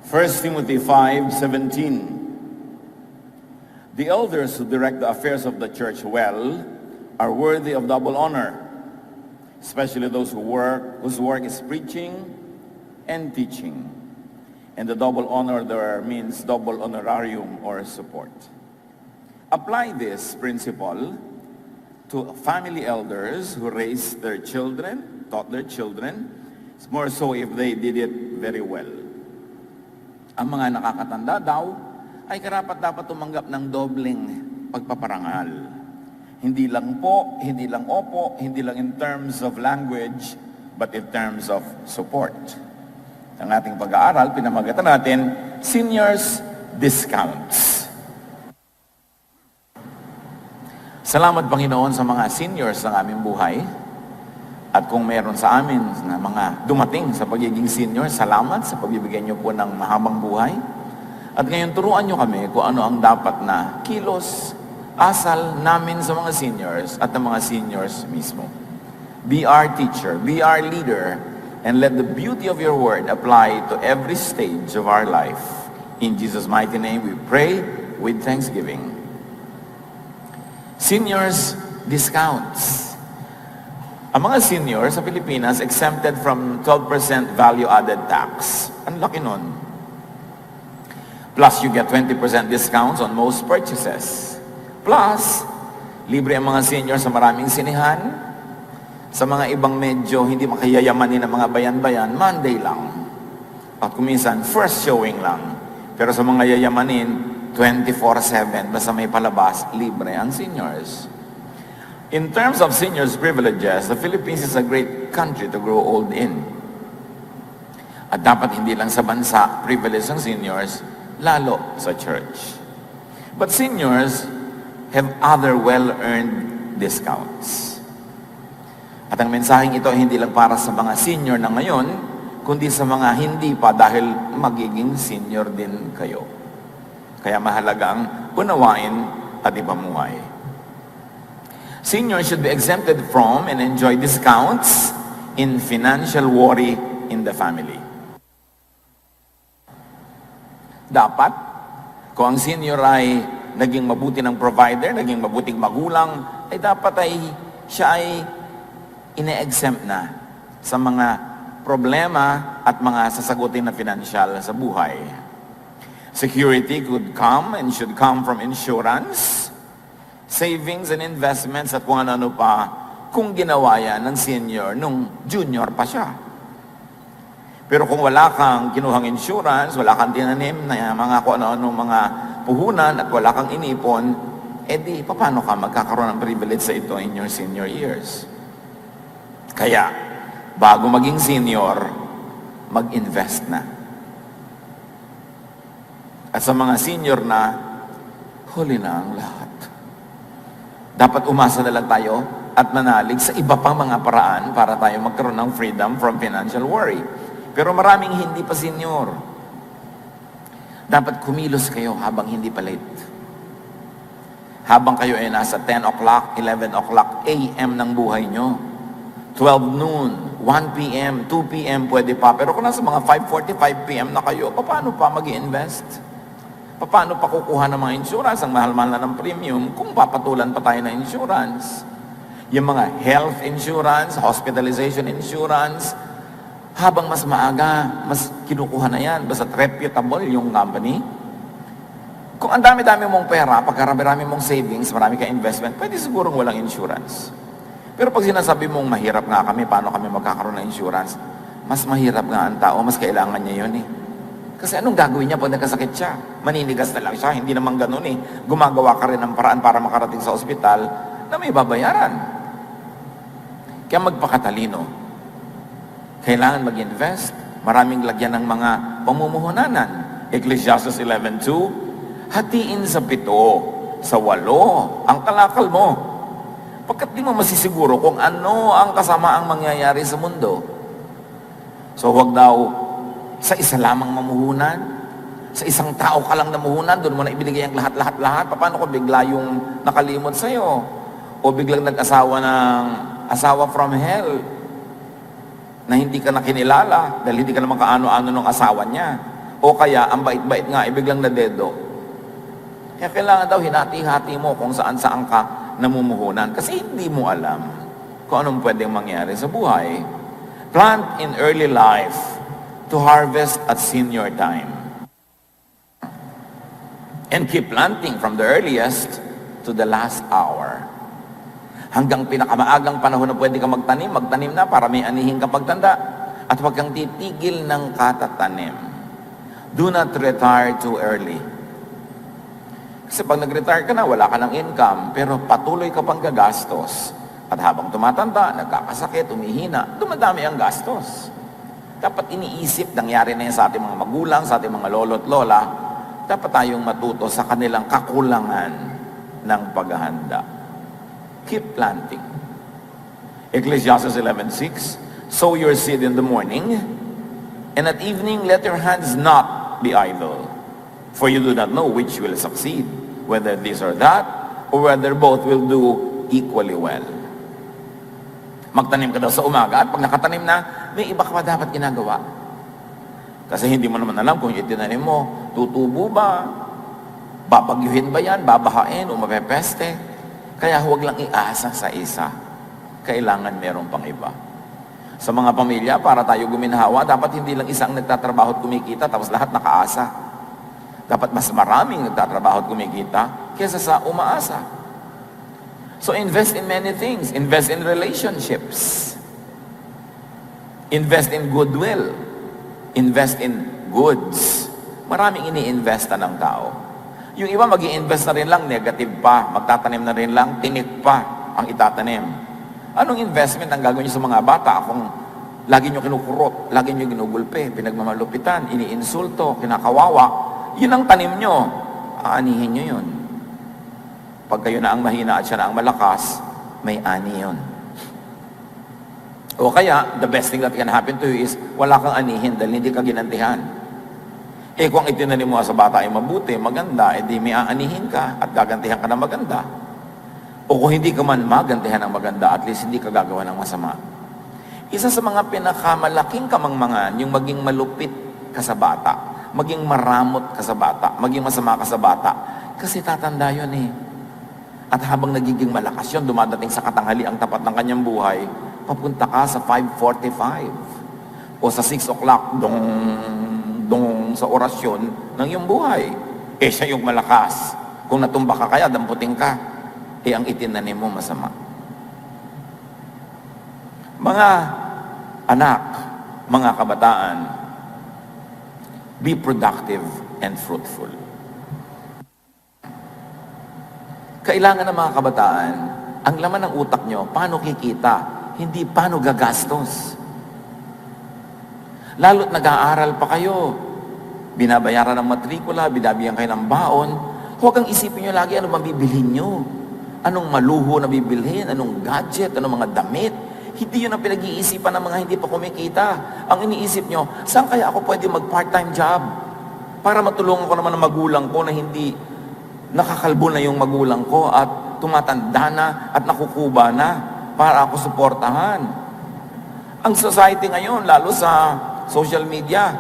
1 Timothy 5:17. The elders who direct the affairs of the church well are worthy of double honor, especially those whose work is preaching and teaching. And the double honor there means double honorarium or support. Apply this principle to family elders who raise their children, taught their children, more so if they did it very well. Ang mga nakakatanda daw ay karapat-dapat tumanggap ng dobleng pagpaparangal. Hindi lang po, hindi lang opo, hindi lang in terms of language, but in terms of support. Ang ating pag-aaral, pinamagatan natin, Seniors Discounts. Salamat Panginoon sa mga seniors ng aming buhay. At kung meron sa amin na mga dumating sa pagiging senior, salamat sa pagbibigay niyo po ng mahabang buhay. At ngayon turuan niyo kami kung ano ang dapat na kilos, asal namin sa mga seniors at ng mga seniors mismo. Be our teacher, be our leader, and let the beauty of your word apply to every stage of our life. In Jesus' mighty name we pray with thanksgiving. Seniors discounts. Ang mga seniors sa Pilipinas exempted from 12% value-added tax. Ang laki nun. Plus, you get 20% discounts on most purchases. Plus, libre ang mga seniors sa maraming sinihan. Sa mga ibang medyo hindi makayayamanin ng mga bayan-bayan, Monday lang. At kuminsan, first showing lang. Pero sa mga yayamanin, 24/7, basta may palabas, libre ang seniors. In terms of seniors' privileges, the Philippines is a great country to grow old in. At dapat hindi lang sa bansa, privilege ng seniors, lalo sa church. But seniors have other well-earned discounts. At ang mensaheng ito hindi lang para sa mga senior na ngayon, kundi sa mga hindi pa dahil magiging senior din kayo. Kaya mahalagang unawain at ipamuhay. Seniors should be exempted from and enjoy discounts in financial worry in the family. Dapat, kung ang senior ay naging mabuti ng provider, naging mabuting magulang, ay dapat siya ay ine-exempt na sa mga problema at mga sasagutin na financial sa buhay. Security could come and should come from insurance, savings and investments at kung ano pa kung ginawa yan ng senior nung junior pa siya. Pero kung wala kang kinuhang insurance, wala kang tinanim na mga kung ano-ano mga puhunan at wala kang inipon, edi paano ka magkakaroon ng privilege sa ito in your senior years? Kaya, bago maging senior, mag-invest na. At sa mga senior na, huli na ang lahat. Dapat umasa na lang tayo at manalig sa iba pang mga paraan para tayo magkaroon ng freedom from financial worry. Pero maraming hindi pa senior. Dapat kumilos kayo habang hindi pa late. Habang kayo ay nasa 10 o'clock, 11 o'clock a.m. ng buhay nyo. 12 noon, 1 p.m., 2 p.m. pwede pa. Pero kung nasa mga 5:45 p.m. na kayo, paano pa mag-i-invest? Paano pa kukuha ng mga insurance? Ang mahal-mahal na ng premium kung papatulan pa tayo ng insurance. Yung mga health insurance, hospitalization insurance, habang mas maaga, mas kinukuha na yan. Basta reputable yung company. Kung ang dami-dami mong pera, pagkarami-rami mong savings, marami ka investment, pwede sigurong walang insurance. Pero pag sinasabi mong mahirap nga kami, paano kami magkakaroon ng insurance? Mas mahirap nga ang tao, mas kailangan niya yun eh. Kasi anong gagawin niya pag nagkasakit siya? Maninigas na lang siya, hindi naman ganun eh. Gumagawa ka rin ng paraan para makarating sa ospital na may babayaran. Kaya magpakatalino. Kailangan mag-invest. Maraming lagyan ng mga pamumuhunanan. Ecclesiastes 11:2, hatiin sa 7, sa 8, ang kalakal mo. Pagkat di mo masisiguro kung ano ang kasamaang mangyayari sa mundo. So huwag daw sa isa lamang mamuhunan, sa isang tao ka lang namuhunan, doon mo na ibinigay ang lahat. Paano kung bigla yung nakalimot sa'yo? O biglang nag-asawa ng asawa from hell na hindi ka nakilala dahil hindi ka naman kaano-ano ng asawa niya. O O kaya, ang bait-bait nga, biglang nadedo. Kaya kailangan daw hinati-hati mo kung saan-saan ka namumuhunan. Kasi hindi mo alam kung anong pwedeng mangyari sa buhay. Plant in early life to harvest at senior time. And keep planting from the earliest to the last hour. Hanggang pinakamaagang panahon na pwede ka magtanim na para may anihin ka pagtanda. At huwag kang titigil ng katatanim. Do not retire too early. Kasi pag nag-retire ka na, wala ka ng income, pero patuloy ka pang gagastos. At habang tumatanda, nagkakasakit, umihina, dumadami ang gastos. Dapat iniisip, nangyari na yan sa ating mga magulang, sa ating mga lolo't lola, dapat tayong matuto sa kanilang kakulangan ng paghahanda. Keep planting. Ecclesiastes 11:6, sow your seed in the morning, and at evening let your hands not be idle. For you do not know which will succeed, whether this or that, or whether both will do equally well. Magtanim ka daw sa umaga, at pag nakatanim na, may iba ka pa dapat ginagawa. Kasi hindi mo naman alam kung itinanim mo, tutubo ba? Babagyuhin ba yan? Babahain o mapepeste? Kaya huwag lang iasa sa isa. Kailangan meron pang iba. Sa mga pamilya, para tayo guminhawa, dapat hindi lang isang nagtatrabaho at kumikita, tapos lahat nakaasa. Dapat mas maraming nagtatrabaho at kumikita kaysa sa umaasa. So invest in many things. Invest in relationships. Invest in goodwill. Invest in goods. Maraming ini-investa ng tao. Yung iba mag-i-invest na rin lang, negative pa. Magtatanim na rin lang, tinik pa ang itatanim. Anong investment ang gagawin niyo sa mga bata kung lagi niyo kinukurot, lagi niyo ginugulpe, pinagmamalupitan, iniinsulto, kinakawawa? Yun ang tanim niyo. Aanihin niyo yun. Pag kayo na ang mahina at siya na ang malakas, may ani yun. O kaya, the best thing that can happen to you is wala kang anihin dahil hindi ka ginantihan. Eh kung itinanim mo sa bata ay mabuti, maganda, edi may aanihin ka at gagantihan ka ng maganda. O kung hindi ka man magantihan ng maganda, at least hindi ka gagawa ng masama. Isa sa mga pinakamalaking kamangmangan, yung maging malupit ka sa bata, maging maramot ka sa bata, maging masama ka sa bata. Kasi tatanda yun eh. At habang nagiging malakas yun, dumadating sa katanghali ang tapat ng kanyang buhay, papunta ka sa 5:45 o sa 6 o'clock dong sa orasyon ng iyong buhay. Eh siya yung malakas. Kung natumba ka kaya, damputin ka. Eh ang itinanim mo masama. Mga anak, mga kabataan, be productive and fruitful. Kailangan ng mga kabataan, ang laman ng utak nyo, paano kikita, hindi paano gagastos. Lalo't nag-aaral pa kayo, binabayaran ng matrikula, binabiyan kayo ng baon, huwag kang isipin nyo lagi ano mabibilhin nyo. Anong maluho na bibilhin, anong gadget, anong mga damit. Hindi yun ang pinag-iisipan ng mga hindi pa kumikita. Ang iniisip nyo, saan kaya ako pwede mag-part-time job? Para matulungan ko naman ang magulang ko na hindi nakakalbo na yung magulang ko at tumatanda na at nakukuba na para ako suportahan. Ang society ngayon, lalo sa social media,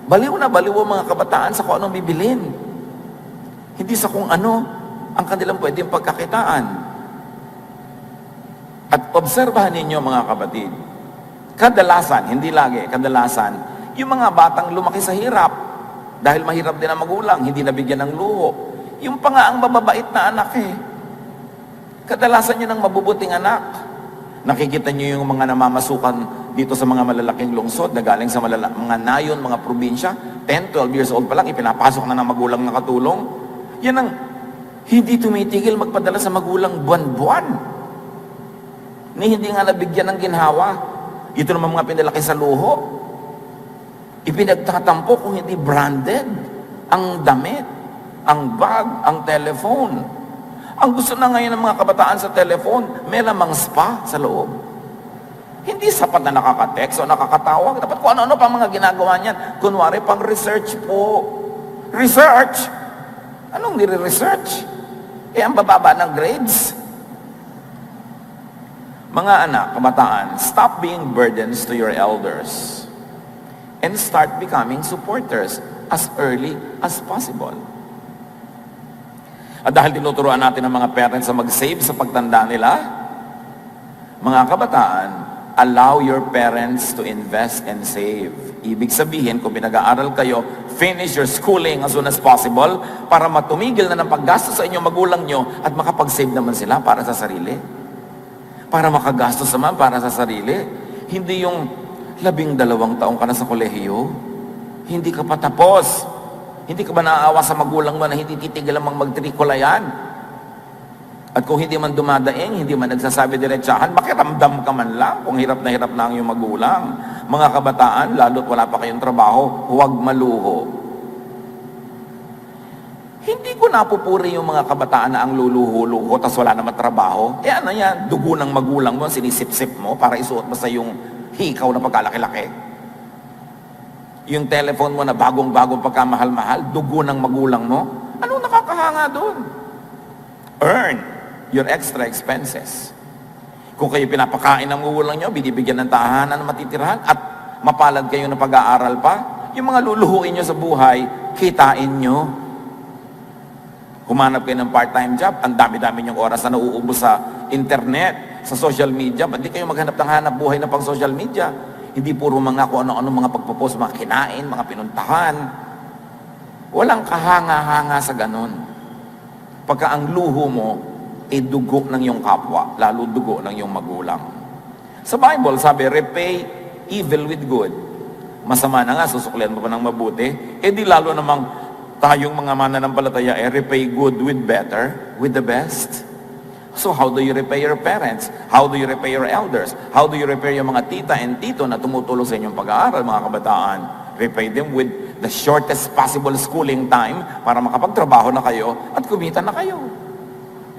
baliw na baliw ang mga kabataan sa kung anong bibilin. Hindi sa kung ano ang kanilang pwedeng pagkakitaan. At obserbahan ninyo mga kapatid, kadalasan, hindi lagi, kadalasan, yung mga batang lumaki sa hirap, dahil mahirap din ang magulang, hindi nabigyan ng luho. Yung pa nga ang mababait na anak eh. Kadalasan yun ang mabubuting anak. Nakikita nyo yung mga namamasukan dito sa mga malalaking lungsod na galing sa mga nayon, mga probinsya, 10, 12 years old pa lang, ipinapasok na ng magulang na katulong. Yan ang hindi tumitigil magpadala sa magulang buwan-buwan. Hindi nga nabigyan ng ginhawa. Ito naman mga pinalaki sa luho. Ipinagtatampo kung hindi branded ang damit, ang bag, ang telephone. Ang gusto na ngayon ng mga kabataan sa telephone, may lamang spa sa loob. Hindi sapat na nakaka-text o nakakatawag. Dapat kung ano-ano pa mga ginagawa niyan. Kunwari pang research po. Research? Anong nire-research? Eh, ang bababa ng grades. Mga anak, kabataan, stop being burdens to your elders and start becoming supporters as early as possible. At dahil tinuturuan natin ang mga parents na mag-save sa pagtanda nila, mga kabataan, allow your parents to invest and save. Ibig sabihin, kung pinag-aaral kayo, finish your schooling as soon as possible para matumigil na ng paggastos sa inyong magulang nyo at makapag-save naman sila para sa sarili. Para makagastos naman para sa sarili. Hindi yung 12 taong ka na sa kolehiyo, hindi ka pa tapos. Hindi ka ba naaawa sa magulang mo na hindi titigil lamang magtrikula yan? At kung hindi man dumadaing, hindi man nagsasabi diretsahan, makiramdam ka man lang kung hirap na ang iyong magulang. Mga kabataan, lalo't wala pa kayong trabaho, huwag maluho. Hindi ko napupuri yung mga kabataan na ang luluho-luho tas wala naman trabaho. Ano yan? Dugo ng magulang mo, sinisip-sip mo para isuot mo sa yung hikaw na pagkalaki-laki. Yung telephone mo na bagong-bagong pagkamahal-mahal, dugo ng magulang mo, anong nakakahanga doon? Earn your extra expenses. Kung kayo pinapakain ng magulang nyo, binibigyan ng tahanan na matitirahan, at mapalad kayo ng pag-aaral pa, yung mga luluhuin nyo sa buhay, kitain nyo. Humanap kayo ng part-time job, ang dami-dami nyong oras na nauubos sa internet, sa social media, ba't di kayo maghanap ng hanap buhay na pang social media? Hindi puro mga kung ano-ano mga pagpopost, mga kinain, mga pinuntahan. Walang kahanga-hanga sa ganon. Pagka ang luho mo, dugo ng iyong kapwa, lalo dugo ng iyong magulang. Sa Bible, sabi, repay evil with good. Masama na nga, susuklian mo pa ng mabuti. Di lalo namang tayong mga mananampalataya, repay good with better, with the best. So how do you repay your parents? How do you repay your elders? How do you repay yung mga tita and tito na tumutulong sa inyong pag-aaral, mga kabataan? Repay them with the shortest possible schooling time para makapagtrabaho na kayo at kumita na kayo.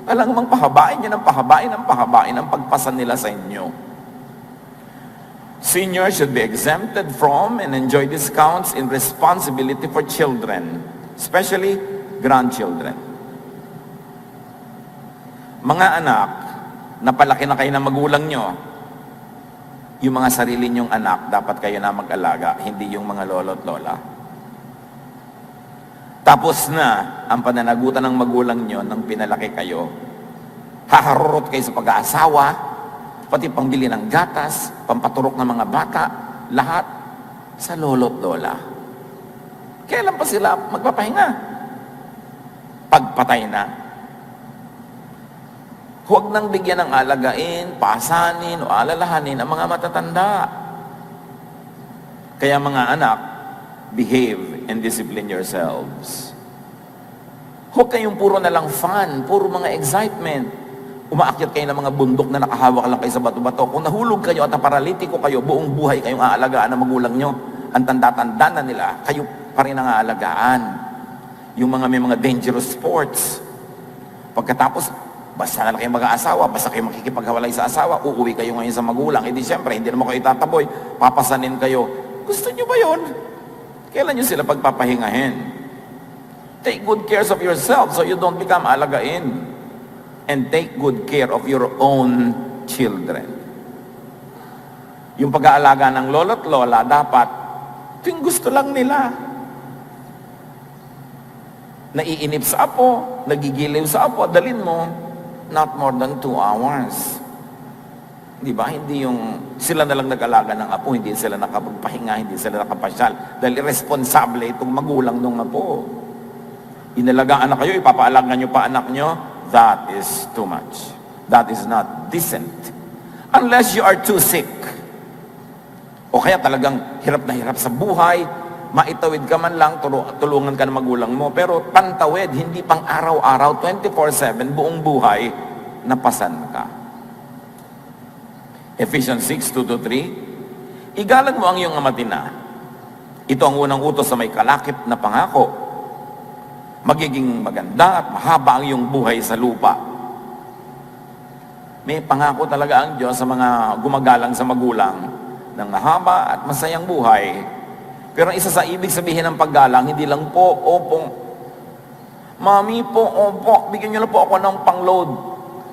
Alang mang pahabain nyo ng pahabain ang pagpasa nila sa inyo. Seniors should be exempted from and enjoy discounts in responsibility for children, especially grandchildren. Mga anak, napalaki na kayo ng magulang nyo, yung mga sarili nyong anak, dapat kayo na mag-alaga, hindi yung mga lolo't lola. Tapos na ang pananagutan ng magulang nyo nang pinalaki kayo, haharurot kayo sa pag-aasawa, pati pangbili ng gatas, pampaturok ng mga bata, lahat sa lolo't lola. Kailan pa sila magpapahinga? Pagpatay na. Huwag nang bigyan ng alagain, pasanin o alalahanin ang mga matatanda. Kaya mga anak, behave and discipline yourselves. Huwag kayong puro na lang fun, puro mga excitement. Umaakyat kayo ng mga bundok na nakahawak lang kayo sa bato-bato. Kung nahulog kayo at paralitiko kayo, buong buhay kayong aalagaan ng magulang nyo. Ang tanda-tanda na nila, kayo pa rin ang aalagaan. Yung mga may mga dangerous sports. Pagkatapos, basta na kayo mag-aasawa, basta kayo makikipaghiwalay sa asawa, uuwi kayo ngayon sa magulang. Siyempre, hindi naman kayo tataboy, papasanin kayo. Gusto nyo ba yun? Kailan nyo sila pagpapahingahin? Take good care of yourself so you don't become alagain. And take good care of your own children. Yung pag-aalaga ng lolo't lola, dapat, ito yung gusto lang nila. Naiinip sa apo, nagigiliw sa apo, dalin mo, not more than 2 hours. Di ba? Hindi yung sila na lang nag-alaga ng apo, hindi sila nakapagpahinga, hindi sila nakapasyal. Dahil irresponsable itong magulang ng apo. Inalagaan na kayo, ipapaalaga nyo pa anak nyo, that is too much. That is not decent. Unless you are too sick. O kaya talagang hirap na hirap sa buhay, maitawid ka man lang, tulungan ka ng magulang mo, pero pantawid, hindi pang araw-araw, 24/7, buong buhay, napasan ka. Ephesians 6:2-3, igalan mo ang iyong ama at ina. Ito ang unang utos sa may kalakip na pangako. Magiging maganda at mahaba ang iyong buhay sa lupa. May pangako talaga ang Diyos sa mga gumagalang sa magulang ng mahaba at masayang buhay. Pero isa sa ibig sabihin ng paggalang, hindi lang po, opo, mami po, opo, bigyan niyo lang po ako ng pang-load.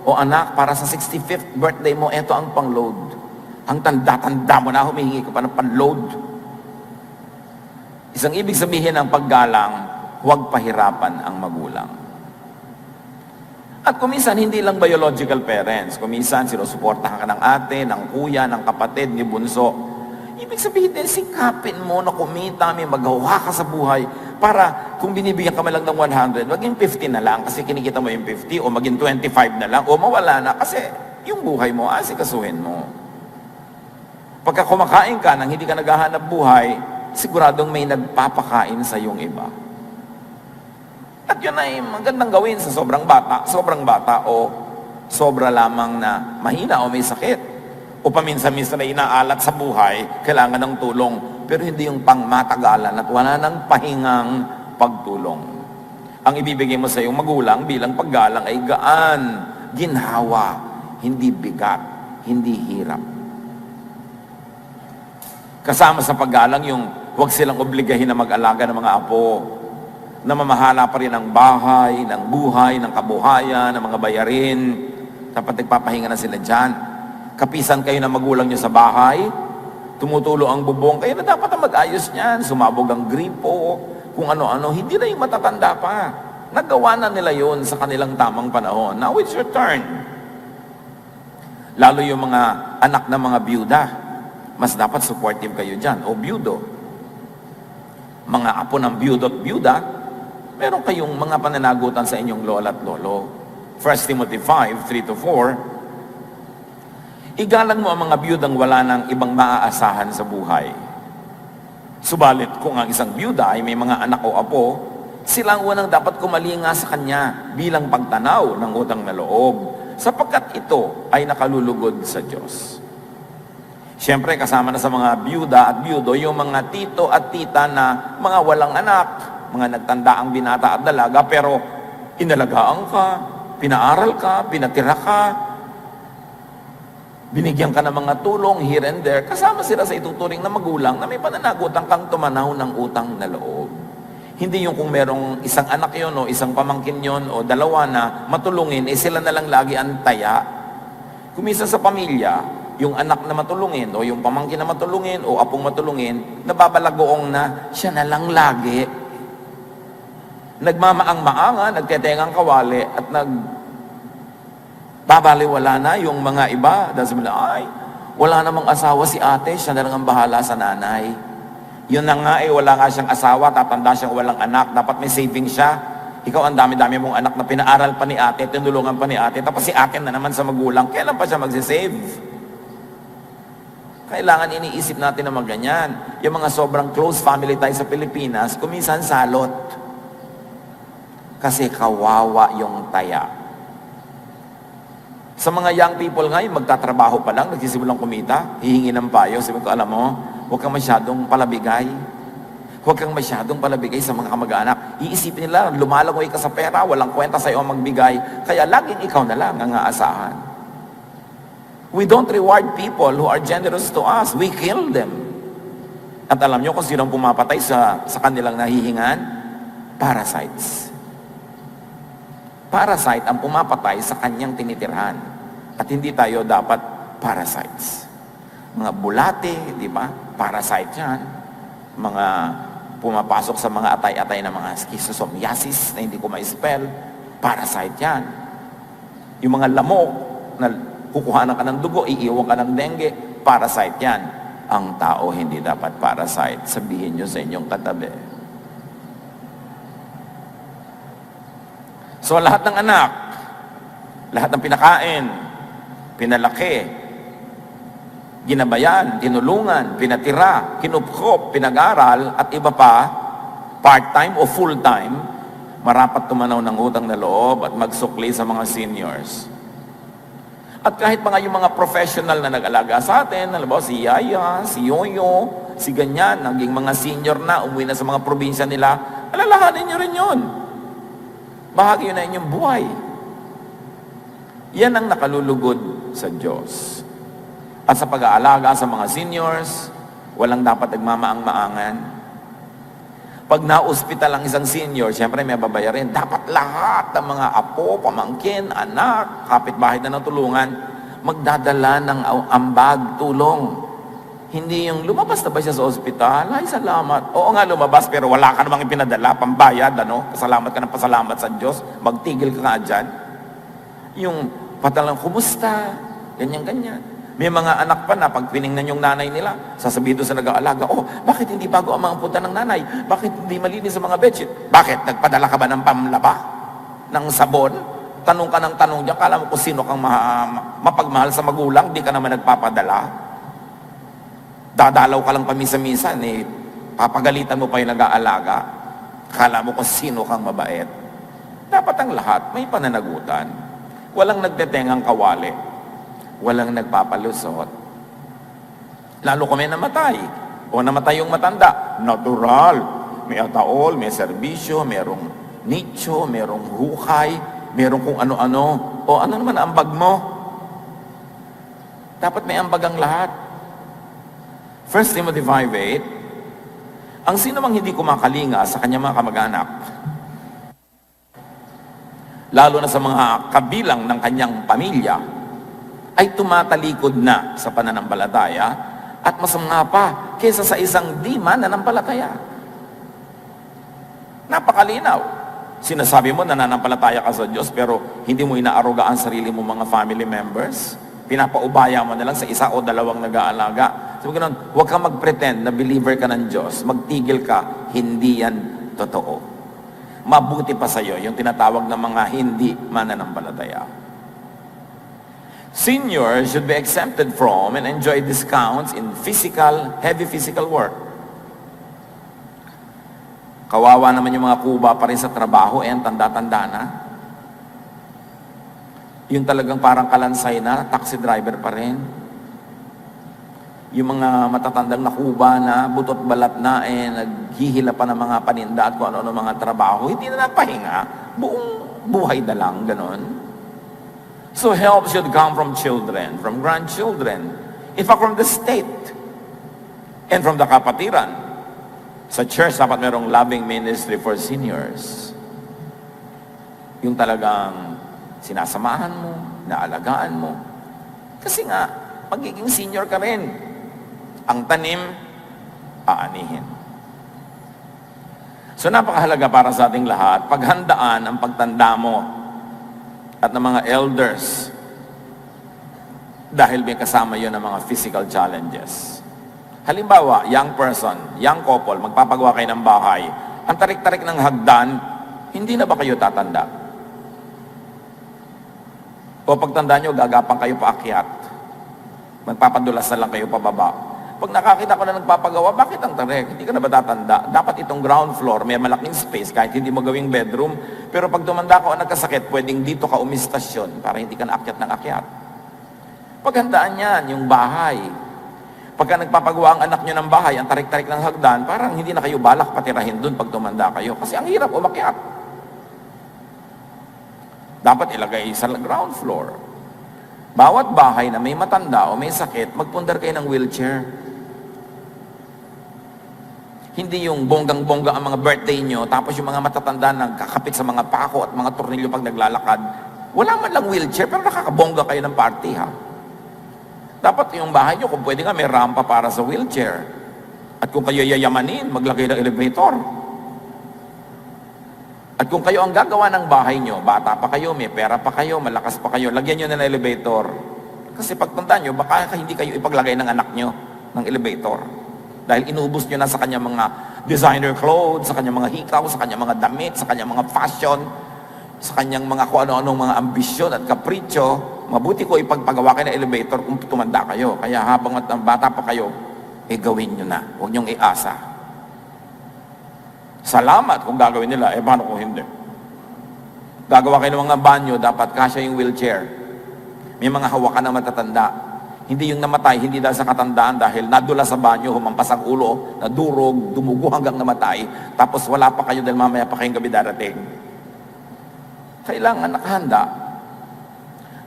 O anak, para sa 65th birthday mo, eto ang pang-load. Ang tanda-tanda mo na, humihingi ko pa ng pang-load. Isang ibig sabihin ng paggalang, huwag pahirapan ang magulang. At kuminsan, hindi lang biological parents. Kuminsan, sinusuportahan ka ng ate, ng kuya, ng kapatid, ni bunso. Ibig sabihin din, sikapin mo na kumita, may magawa ka sa buhay para kung binibigyan ka man lang ng 100, maging 50 na lang kasi kinikita mo yung 50 o maging 25 na lang o mawala na kasi yung buhay mo, asikasuhin mo. Pagka kumakain ka nang hindi ka naghahanap buhay, siguradong may nagpapakain sa yung iba. At yun ay magandang gawin sa sobrang bata o sobra lamang na mahina o may sakit. O paminsan-minsan na inaalat sa buhay, kailangan ng tulong. Pero hindi yung pangmatagalan at wala nang pahingang pagtulong. Ang ibibigay mo sa iyong magulang bilang paggalang ay gaan, ginhawa, hindi bigat, hindi hirap. Kasama sa paggalang yung huwag silang obligahin na mag-alaga ng mga apo, na mamahala pa rin ng bahay, ng buhay, ng kabuhayan, ng mga bayarin. Dapat nagpapahinga na sila dyan. Kapisan kayo ng magulang nyo sa bahay, tumutulo ang bubong, kayo na dapat ang mag-ayos niyan. Sumabog ang gripo, kung ano-ano, hindi na yung matatanda pa. Nagawa na nila yon sa kanilang tamang panahon. Now it's your turn. Lalo yung mga anak ng mga byuda, mas dapat supportive kayo dyan, o byudo. Mga apo ng byudo at byuda, meron kayong mga pananagutan sa inyong lola at lolo. 1 Timothy 5, 3-4, igalang mo ang mga byudang wala ng ibang maaasahan sa buhay. Subalit kung ang isang byuda ay may mga anak o apo, sila ang unang dapat kumalinga sa kanya bilang pagtanaw ng utang na loob, sapagkat ito ay nakalulugod sa Diyos. Siyempre, kasama na sa mga byuda at byudo, yung mga tito at tita na mga walang anak, mga nagtanda ang binata at dalaga, pero inalagaan ka, pinaaral ka, pinatira ka, binigyan ka ng mga tulong here and there, kasama sila sa ituturing na magulang na may pananagutan kang tumanaw ng utang na loob. Hindi yung kung merong isang anak yon o isang pamangkin yon o dalawa na matulungin, sila na lang lagi ang taya. Kumisa sa pamilya, yung anak na matulungin o yung pamangkin na matulungin o apong matulungin, nababalagoong na siya na lang lagi. Nagmamaang-maanga, nagtetengang kawali at nagbabaliwala na yung mga iba. Dahil sabi na, ay, wala namang asawa si ate, siya na lang ang bahala sa nanay. Yun na nga wala nga siyang asawa, tatanda siyang walang anak, dapat may saving siya. Ikaw ang dami-dami mong anak na pinaaral pa ni ate, tinulungan pa ni ate, tapos si ate na naman sa magulang, kailan pa siya magsisave? Kailangan iniisip natin na ganyan. Yung mga sobrang close family tayo sa Pilipinas, kuminsan salot. Kasi kawawa yung taya. Sa mga young people ngayon, magtatrabaho pa lang, nagsisimulang kumita, hihingi ng payo. Sabi ko, alam mo, huwag kang masyadong palabigay. Huwag kang masyadong palabigay sa mga kamag-anak. Iisipin nila, lumalangoy ka sa pera, walang kwenta sa iyo ang magbigay. Kaya laging ikaw na lang ang aasahan. We don't reward people who are generous to us. We kill them. At alam nyo kung sinong pumapatay sa kanilang nahihingan? Parasites. Parasite ang pumapatay sa kanyang tinitirhan. At hindi tayo dapat parasites. Mga bulate, di ba? Parasite yan. Mga pumapasok sa mga atay-atay na mga schistosomiasis na hindi ko ma-spell, parasite yan. Yung mga lamok na kukuhanan ka ng dugo, iiwan ka ng dengue, parasite yan. Ang tao hindi dapat parasite. Sabihin nyo sa inyong katabi. So lahat ng anak, lahat ng pinakain, pinalaki, ginabayan, tinulungan, pinatira, kinupkop, pinag-aral, at iba pa, part-time o full-time, marapat tumanaw ng utang na loob at magsukli sa mga seniors. At kahit mga yung mga professional na nag-alaga sa atin, halimbawa si Yaya, si Yoyo, si ganyan, naging mga senior na, umuwi na sa mga probinsya nila, alalahanin nyo rin yun. Bahagi yun na inyong buhay. Yan ang nakalulugod sa Diyos. At sa pag-aalaga sa mga seniors, walang dapat nagmamaang-maangan. Pag na-ospital ang isang senior, siyempre may babayarin. Dapat lahat ng mga apo, pamangkin, anak, kapitbahay na ng tulungan, magdadala ng ambag, tulong. Hindi yung lumabas na ba siya sa ospital? Ay, salamat. Oo nga, lumabas, pero wala ka namang ipinadala, pambayad, ano? Pasalamat ka ng pasalamat sa Diyos. Magtigil ka nga dyan. Yung patalang, kumusta? Ganyan-ganyan. May mga anak pa na, pag tinignan yung nanay nila, sasabihin doon sa nag-aalaga, oh, bakit hindi bago ang mga punta ng nanay? Bakit hindi malinis sa mga bedsheet? Bakit? Nagpadala ka ba ng pamlaba? Ng sabon? Tanong ka ng tanong dyan, kala mo kung sino kang mapagmahal sa magulang, di ka naman nagpapadala. Dadalaw ka lang pamisa-misa, papagalitan mo pa yung nag-aalaga. Kala mo kung sino kang mabait. Dapat ang lahat may pananagutan. Walang nagtetengang kawali. Walang nagpapalusot. Lalo kung may namatay. O namatay yung matanda. Natural. May ataol, may serbisyo, merong nicho, merong hukay, merong kung ano-ano. O ano naman ang ambag mo? Dapat may ambag ang lahat. 1 Timothy 5:8, ang sino mang hindi kumakalinga sa kanyang mga kamag-anak, lalo na sa mga kabilang ng kanyang pamilya, ay tumatalikod na sa pananampalataya at masama pa kaysa sa isang di mananampalataya. Napakalinaw. Sinasabi mo nananampalataya ka sa Diyos pero hindi mo inaaruga ang sarili mo mga family members. Pinapaubaya mo na lang sa isa o dalawang nag-aalaga. Sabi ko nun, huwag kang mag-pretend na believer ka ng Diyos. Magtigil ka, hindi yan totoo. Mabuti pa sa'yo yung tinatawag ng mga hindi mananampalataya. Seniors should be exempted from and enjoy discounts in heavy physical work. Kawawa naman yung mga kuba pa rin sa trabaho, ang tanda-tanda na. Yung talagang parang kalansay na, taxi driver pa rin. Yung mga matatandang nakuba na, butot balat na, naghihila pa ng mga paninda at kung ano-ano mga trabaho, hindi na napahinga, buong buhay na lang, ganon. So help should come from children, from grandchildren, in fact from the state, and from the kapatiran. Sa church, dapat merong loving ministry for seniors. Yung talagang sinasamahan mo, naalagaan mo. Kasi nga, magiging senior ka rin. Ang tanim, aanihin. So napakahalaga para sa ating lahat, paghandaan ang pagtanda mo at ng mga elders dahil may kasama yun ng mga physical challenges. Halimbawa, young person, young couple, magpapagawa kayo ng bahay, ang tarik-tarik ng hagdan, hindi na ba kayo tatanda? O pagtanda nyo, gagapang kayo paakyat. Magpapadulas na lang kayo pababa. Pag nakakita ko na nagpapagawa, bakit ang tarik? Hindi ka na ba tatanda? Dapat itong ground floor, may malaking space, kahit hindi mo gawing bedroom. Pero pag tumanda ka o nagkasakit, pwedeng dito ka umistasyon para hindi ka naakyat ng akyat. Paghandaan yan, yung bahay. Pagka nagpapagawa ang anak nyo ng bahay, ang tarik-tarik ng hagdan, parang hindi na kayo balak patirahin dun pag tumanda kayo. Kasi ang hirap umakyat. Dapat ilagay sa ground floor. Bawat bahay na may matanda o may sakit, magpundar kayo ng wheelchair. Hindi yung bonggang-bongga ang mga birthday nyo, tapos yung mga matatanda nagkakapit sa mga pako at mga tornilyo pag naglalakad. Wala man lang wheelchair, pero nakakabongga kayo ng party, ha? Dapat yung bahay nyo, kung pwede nga, may rampa para sa wheelchair. At kung kayo yayamanin, maglagay ng elevator. At kung kayo ang gagawa ng bahay nyo, bata pa kayo, may pera pa kayo, malakas pa kayo, lagyan nyo ng elevator. Kasi pagtanda nyo, baka hindi kayo ipaglagay ng anak nyo ng elevator. Dahil inubos nyo na sa kanyang mga designer clothes, sa kanyang mga hikaw, sa kanyang mga damit, sa kanyang mga fashion, sa kanyang mga kung ano-anong mga ambisyon at kapritsyo. Mabuti ko ipagpagawa kayo ng elevator kung tumanda kayo. Kaya habang bata pa kayo, gawin nyo na. Huwag nyong iasa. Salamat kung gagawin nila, paano kung hindi? Gagawa kayo ng mga banyo, dapat kasya yung wheelchair. May mga hawakan na matatanda. Hindi yung namatay, hindi dahil sa katandaan, dahil nadula sa banyo, humampas ang ulo, nadurog, dumugo hanggang namatay, tapos wala pa kayo dahil mamaya pa kayong gabi darating. Kailangan nakahanda.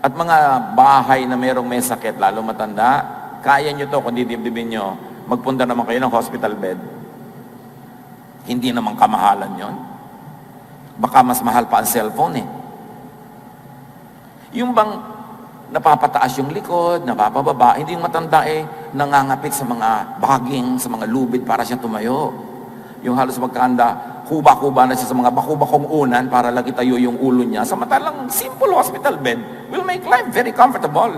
At mga bahay na mayroong may sakit, lalo matanda, kaya nyo to, kung didibdibin nyo, magpunda naman kayo ng hospital bed. Hindi naman kamahalan yon. Baka mas mahal pa ang cellphone eh. Yung bang napapataas yung likod, napapababa. Hindi yung matanda nangangapit sa mga baging, sa mga lubid para siya tumayo. Yung halos magkanda, kuba-kuba na siya sa mga bakubakong unan para lang itayo yung ulo niya. Samantalang simple hospital bed will make life very comfortable.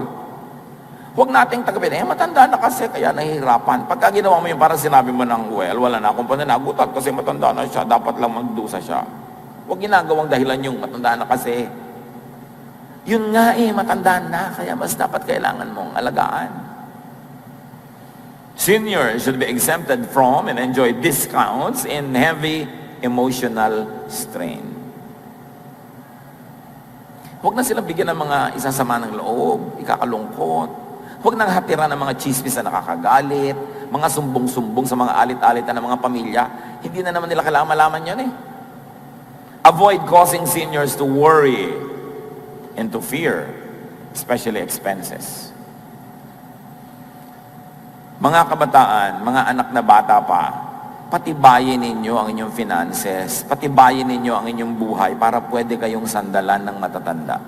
Huwag nating tagapin, matanda na kasi kaya nahihirapan. Pagka ginawa mo yung parang sinabi mo ng, well, wala na akong pananagutan kasi matanda na siya, dapat lang magdusa siya. Huwag ginagawang dahilan yung matanda na kasi. Yun nga matanda na, kaya mas dapat kailangan mong alagaan. Seniors should be exempted from and enjoy discounts in heavy emotional strain. Huwag na silang bigyan ng mga isasama ng loob, ikakalungkot. Huwag nang hatiran ng mga chismis na nakakagalit, mga sumbong-sumbong sa mga alit-alitan ng mga pamilya. Hindi na naman nila kailangan malaman yun Avoid causing seniors to worry and to fear, especially expenses. Mga kabataan, mga anak na bata pa, patibayin ninyo ang inyong finances, patibayin ninyo ang inyong buhay para pwede kayong sandalan ng matatanda.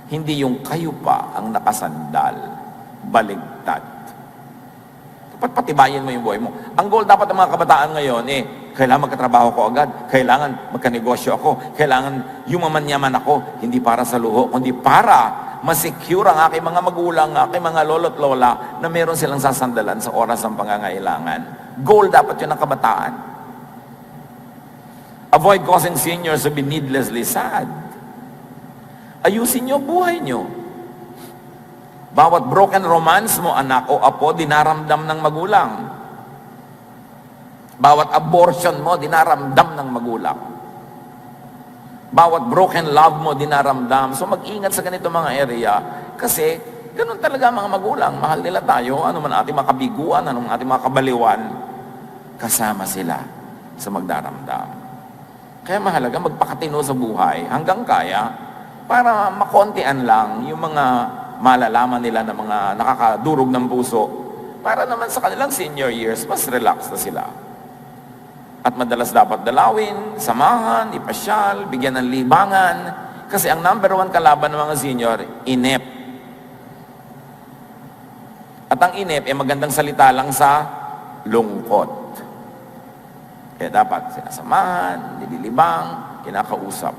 Hindi yung kayo pa ang nakasandal, baligtad. Dapat patibayin mo yung buhay mo. Ang goal dapat ng mga kabataan ngayon, kailangan magkatrabaho ko agad, kailangan magkanegosyo ako, kailangan yumaman-yaman ako, hindi para sa luho, kundi para masecure ang aking mga magulang, aking mga lolo't lola, na meron silang sasandalan sa oras ng pangangailangan. Goal dapat yun ng kabataan. Avoid causing seniors to be needlessly sad. Ayusin niyo buhay niyo. Bawat broken romance mo, anak o apo, dinaramdam ng magulang. Bawat abortion mo, dinaramdam ng magulang. Bawat broken love mo, dinaramdam. So mag-ingat sa ganito mga area. Kasi, ganun talaga mga magulang. Mahal nila tayo. Ano man ating makabiguan, ano man ating makabaliwan. Kasama sila sa magdaramdam. Kaya mahalaga magpakatino sa buhay hanggang kaya para makontian lang yung mga malalaman nila ng mga nakakadurog ng puso para naman sa kanilang senior years, mas relax na sila. At madalas dapat dalawin, samahan, ipasyal, bigyan ng libangan. Kasi ang number one kalaban ng mga senior, inip. At ang inip, magandang salita lang sa lungkot. Kaya dapat sinasamahan, nililibang, kinakausap.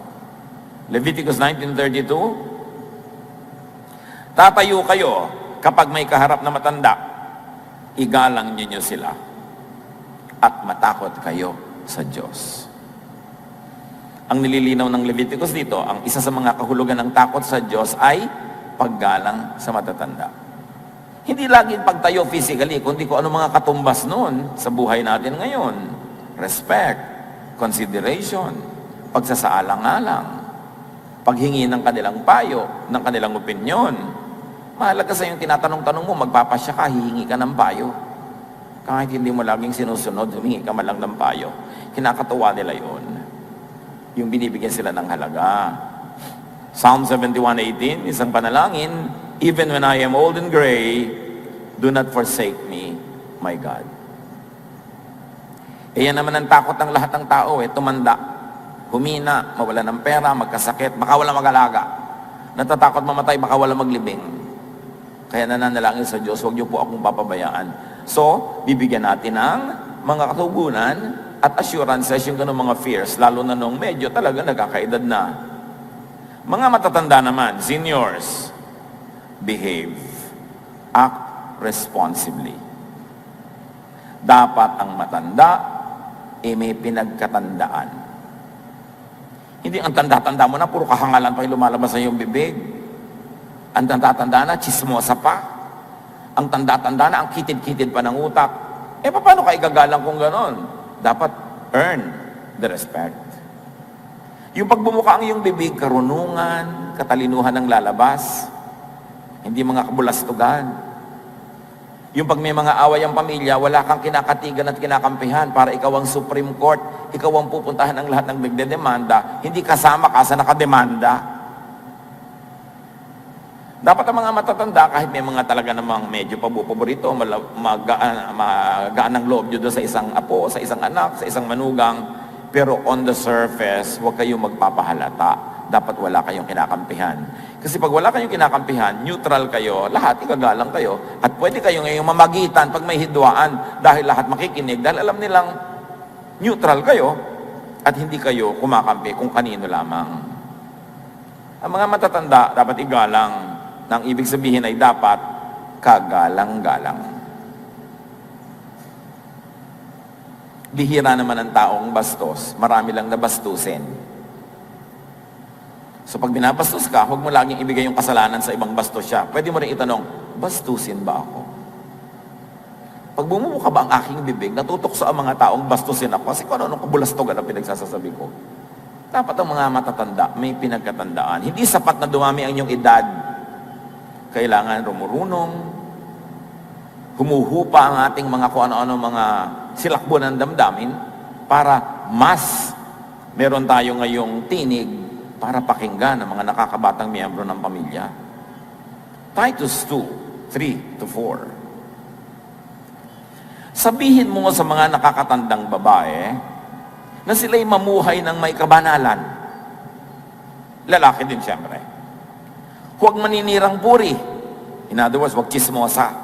Leviticus 19:32, tatayo kayo kapag may kaharap na matanda, igalang ninyo sila at matakot kayo sa Diyos. Ang nililinaw ng Leviticus dito, ang isa sa mga kahulugan ng takot sa Diyos ay paggalang sa matatanda. Hindi laging pagtayo physically, kundi kung ano mga katumbas noon sa buhay natin ngayon. Respect, consideration, pagsasaalang-alang, paghingi ng kanilang payo, ng kanilang opinyon. Mahalaga sa yung tinatanong-tanong mo, magpapasya ka, hihingi ka ng payo. Kahit hindi mo laging sinusunod, humingi ka man lang ng payo. Kinakatuwa nila yun. Yung binibigyan sila ng halaga. Psalm 71:18, isang panalangin, even when I am old and gray, do not forsake me, my God. Yan naman ang takot ng lahat ng tao, tumanda. Humina, mawala ng pera, magkasakit, baka wala mag-alaga. Natatakot mamatay, baka wala maglibing. Kaya nananalangin sa Diyos, huwag niyo po akong papabayaan. So, bibigyan natin ng mga katugunan at assurances yung ganun mga fears, lalo na nung medyo talaga nagkakaedad na. Mga matatanda naman, seniors, behave. Act responsibly. Dapat ang matanda, may pinagkatandaan. Hindi ang tanda-tanda mo na, puro kahangalan pa yung lumalabas sa iyong bibig. Ang tanda-tanda na, chismosa pa. Ang tanda-tanda na, ang kitid-kitid pa ng utak. Paano ka igagalang kung ganon? Dapat earn the respect. Yung pagbumuka ang iyong bibig, karunungan, katalinuhan ng lalabas. Hindi mga kabulastugan. Yung pag may mga away ang pamilya, wala kang kinakatigan at kinakampihan para ikaw ang Supreme Court, ikaw ang pupuntahan ng lahat ng nagdedemanda, hindi kasama ka sa nakademanda. Dapat ang mga matatanda, kahit may mga talaga namang medyo paborito, magaan ang loob nyo doon sa isang apo, sa isang anak, sa isang manugang, pero on the surface, huwag kayong magpapahalata dapat wala kayong kinakampihan. Kasi pag wala kayong kinakampihan, neutral kayo, lahat ikagalang kayo, at pwede kayo ngayong mamagitan pag may hidwaan dahil lahat makikinig, dahil alam nilang neutral kayo at hindi kayo kumakampi kung kanino lamang. Ang mga matatanda dapat igalang, na ang ibig sabihin ay dapat kagalang-galang. Bihira naman ang taong bastos, marami lang nabastusin. So pag binabastos ka, huwag mo laging ibigay yung kasalanan sa ibang bastos siya. Pwede mo rin itanong, bastusin ba ako? Pag bumubuka ba ang aking bibig, natutokso ang mga taong bastusin ako, kasi kung anong kabulastogan ang pinagsasasabi ko. Dapat ang mga matatanda, may pinagkatandaan. Hindi sapat na dumami ang inyong edad. Kailangan rumurunong, humuhupa ang ating mga kung ano-ano mga silakbo ng damdamin para mas meron tayo ngayong tinig para pakinggan ang mga nakakabatang miyembro ng pamilya. Titus 2:3-4. Sabihin mo sa mga nakakatandang babae na sila'y mamuhay ng may kabanalan. Lalaki din siyempre. Huwag maninirang puri. In other words, huwag chismosa.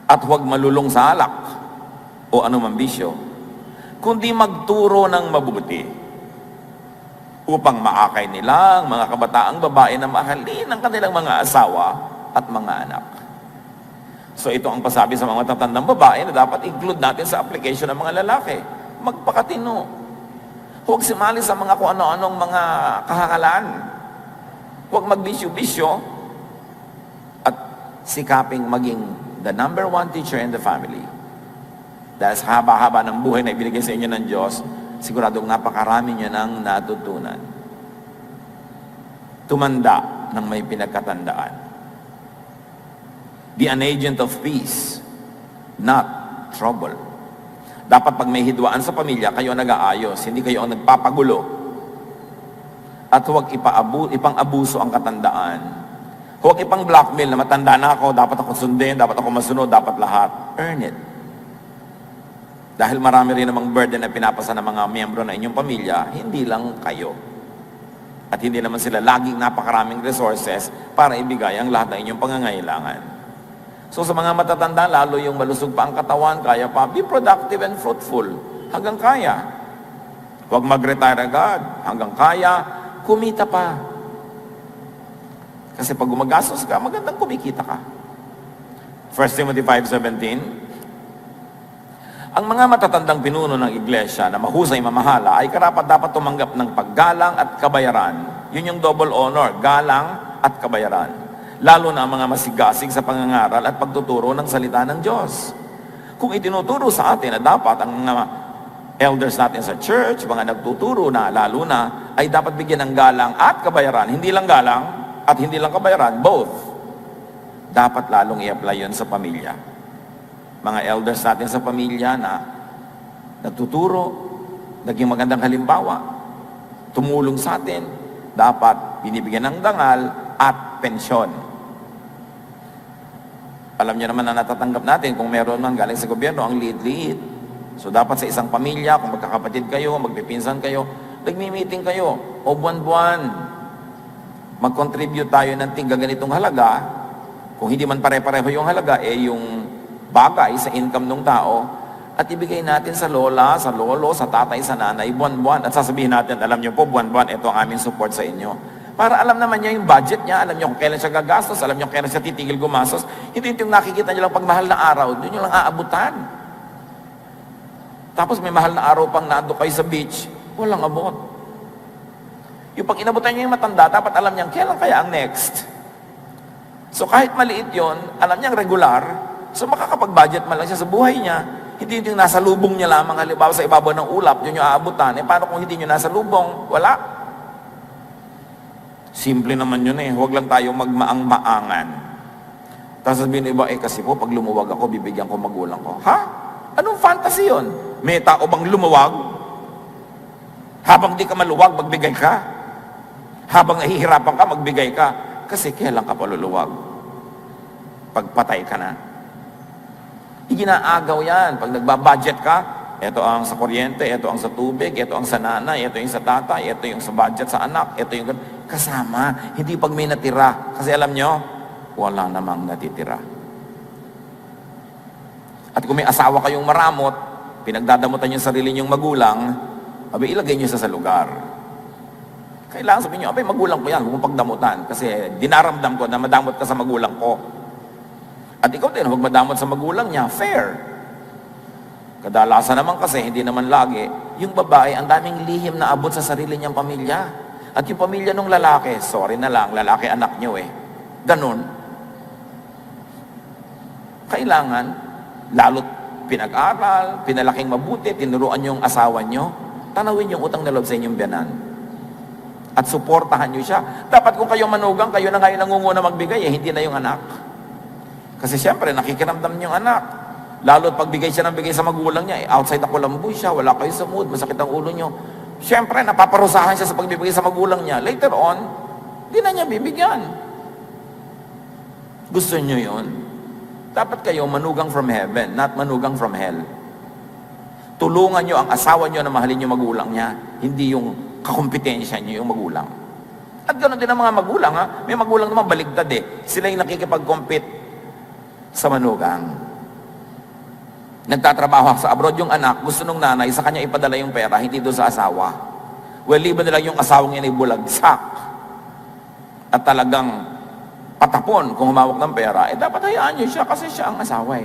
At huwag malulong sa alak o anumang bisyo, kundi magturo ng mabuti upang maakay nila ang mga kabataang babae na mahalin ang kanilang mga asawa at mga anak. So ito ang pasabi sa mga matatandang babae na dapat include natin sa application ng mga lalaki. Magpakatino. Huwag simali sa mga kung ano-anong mga kahakalan. Huwag magbisyo-bisyo at sikaping maging the number one teacher in the family. Dahil sa haba-haba ng buhay na ibinigay sa inyo ng Diyos, siguradong napakarami nyo nang natutunan. Tumanda ng may pinagkatandaan. Be an agent of peace, not trouble. Dapat pag may hidwaan sa pamilya, kayo nag-aayos, hindi kayo ang nagpapagulo. At huwag ipang-abuso ang katandaan. Huwag ipang blackmail na matanda na ako, dapat ako sundin, dapat ako masunod, dapat lahat. Earn it. Dahil marami rin namang burden na pinapasa ng mga miyembro na inyong pamilya, hindi lang kayo. At hindi naman sila laging napakaraming resources para ibigay ang lahat ng inyong pangangailangan. So sa mga matatanda, lalo yung malusog pa ang katawan, kaya pa, be productive and fruitful. Hanggang kaya. Huwag mag-retire agad. Hanggang kaya, kumita pa. Kasi pag gumagastos ka, magandang kumikita ka. 1 Timothy 5:17. Ang mga matatandang pinuno ng iglesia na mahusay mamahala ay karapat-dapat tumanggap ng paggalang at kabayaran. Yun yung double honor, galang at kabayaran. Lalo na ang mga masigasig sa pangangaral at pagtuturo ng salita ng Diyos. Kung itinuturo sa atin na dapat ang mga elders natin sa church, mga nagtuturo na, lalo na, ay dapat bigyan ng galang at kabayaran. Hindi lang galang at hindi lang kabayaran, both. Dapat lalong i-apply yun sa pamilya. Mga elders natin sa pamilya na nagtuturo, naging magandang halimbawa, tumulong sa atin, dapat binibigyan ng dangal at pensyon. Alam niyo naman na natatanggap natin kung meron man galing sa gobyerno, ang liit-liit. So dapat sa isang pamilya, kung magkakapatid kayo, magpipinsan kayo, nagmi-meeting kayo, o buwan-buwan, mag-contribute tayo ng tingga ganitong halaga. Kung hindi man pare-pareho yung halaga, yung bagay sa income ng tao, at ibigay natin sa lola, sa lolo, sa tatay, sa nanay, buwan-buwan. At sasabihin natin, alam niyo po, buwan-buwan, ito ang aming support sa inyo. Para alam naman niya yung budget niya, alam niyo kung kailan siya gagastos, alam niyo kung kailan siya titigil gumastos. Hindi yung nakikita niyo lang pag mahal na araw, doon niyo lang aabutan. Tapos may mahal na araw pang nando kayo sa beach, walang abot. Yung pag inabutan niyo yung matanda, dapat alam niya kailan kaya ang next. So kahit maliit yon, alam niyang regular, so makakapag-budget man lang siya sa buhay niya. Hindi yung nasa lubong niya lamang, halimbawa sa ibabaw ng ulap, yun yung aabutan. Paano kung hindi nyo nasa lubong? Wala. Simple naman yun huwag lang tayo magmaang-maangan. Tapos sabihin iba, kasi po pag lumuwag ako, bibigyan ko magulang ko. Ha? Anong fantasy yun? May tao bang lumuwag? Habang di ka maluwag, magbigay ka. Habang nahihirapan ka, magbigay ka. Kasi kailan ka paluluwag? Pagpatay ka na. Iginaagaw yan. Pag nagbabudget ka, ito ang sa kuryente, ito ang sa tubig, ito ang sa nanay, ito yung sa tatay, ito yung sa budget sa anak, ito yung kasama. Hindi pag may natira. Kasi alam nyo, wala namang natitira. At kung may asawa kayong maramot, pinagdadamutan yung sarili nyong magulang, abay ilagay nyo sa lugar. Kailangan sabihin nyo, abay magulang ko yan, huwag mong pagdamutan. Kasi dinaramdam ko na madamot ka sa magulang ko. At ikaw din, huwag madamot sa magulang niya. Fair. Kadalasan naman kasi, hindi naman lagi, yung babae, ang daming lihim na abot sa sarili niyang pamilya. At yung pamilya ng lalaki, sorry na lang, lalaki anak niyo ganun. Kailangan, lalo't pinag-aral, pinalaking mabuti, tinuruan yung asawa niyo, tanawin yung utang na loob sa inyong biyanan. At suportahan niyo siya. Dapat kung kayo manugang, kayo na ngayon nangunguna magbigay, hindi na yung anak. Kasi siyempre, nakikiramdam niyo yung anak. Lalo't pagbigay siya ng bigay sa magulang niya, outside na kulamboy siya, wala kayo sa mood, masakit ang ulo niyo. Siyempre, napaparusahan siya sa pagbibigay sa magulang niya. Later on, di na niya bibigyan. Gusto niyo yun? Dapat kayo manugang from heaven, not manugang from hell. Tulungan niyo ang asawa niyo na mahalin yung magulang niya, hindi yung kakumpetensya niyo yung magulang. At ganoon din ang mga magulang, ha? May magulang naman baligtad Sila yung nakikipag-compete sa manugang. Nagtatrabaho sa abroad yung anak, gusto nung nanay sa kanya ipadala yung pera, hindi doon sa asawa. Well, liban na lang yung asawang yan ay bulagsak. At talagang patapon kung humawak ng pera, dapat hayaan nyo siya kasi siya ang asawa